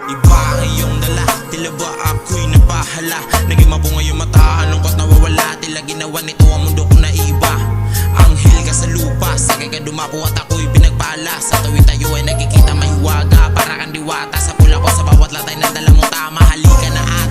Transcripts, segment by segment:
Iba ang iyong dala, tila ba ako'y napahala. Naging mabunga yung mata, lungkot nawawala. Tila ginawa nito ang mundo ko na iba. Anghel ka sa lupa, sakay ka dumapo at ako'y pinagpala. Sa tuwing tayo ay nakikita may huwaga, para kang diwata. Sa pula ko sa bawat latay na dala mong tama. Halika na at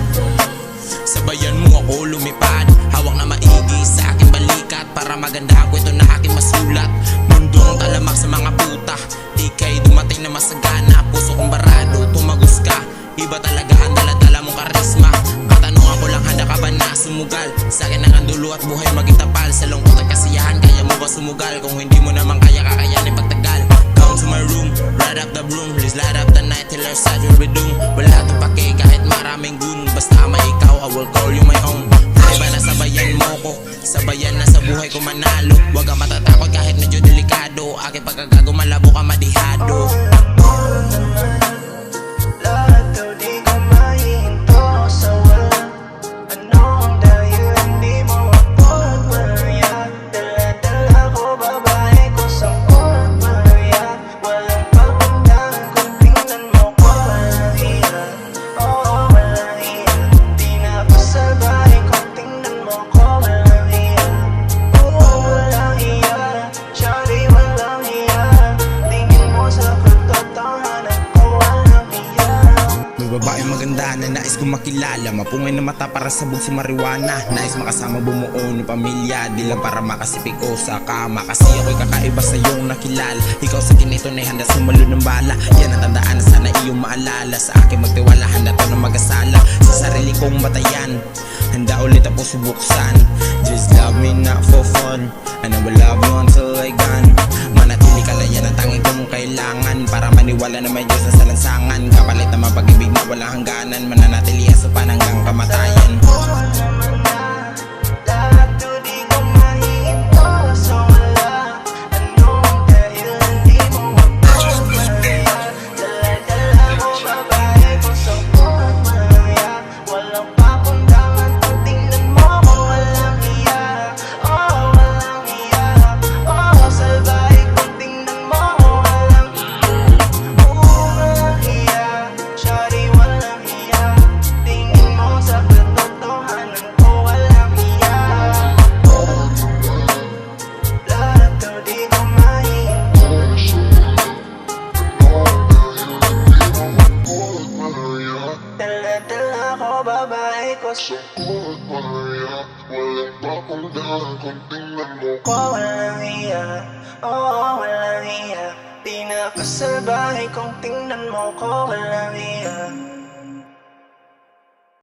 sabayan mo ako lumipad. Hawak na maigi sa aking balikat, para maganda ang kwento na aking masulat. Mundong talamak sa mga puta, ika'y dumating na masagana. Puso kong barado, tumagos ka. Iba talaga ang dala-dala mong karisma. Katanungan ko lang, handa ka ba na sumugal? Sa akin ang andulo at buhay magitapal. Sa lungkot at kasiyahan, kaya mo ba sumugal? Kung hindi mo naman kaya, kakayanin pagtagal. Come to my room, light up the broom. Please light up the night till our side will be doomed. Wala to pake kahit maraming gun, basta may ikaw, I will call you my own. Diba na sabayan mo ko, sabayan na sa buhay ko manalo. Huwag ka matatakot kahit medyo delikado. Aking pagkagago malabo ka madihado. Babae maganda na nais kong makilala, mapungay na mata para sabog si marijuana. Nais makasama bumuo ng pamilya, di lang para makasipig o sa kama. Kasi ako'y kakaiba sa iyong nakilala. Ikaw sa kinito na handa sumalo ng bala. Yan ang tandaan na sana iyong maalala. Sa akin magtiwala, handa to na mag-asala. Sa sarili kong batayan, handa ulit ang puso buksan. Just love me not for fun, and I will love you until I gone. Manatili ka lang, yan ang tanging kong kailangan, para maniwala na may Diyos na sa lansangan. Kapalit na mapag-ibig na walang hangganan, mananatili sa pananggang kamatayan. Babae ko sukot Maria, walang pakundangan kung tingnan mo ko. Walang iya, oo walang iya. Di na kasalbahe kung tingnan mo ko. Walang iya.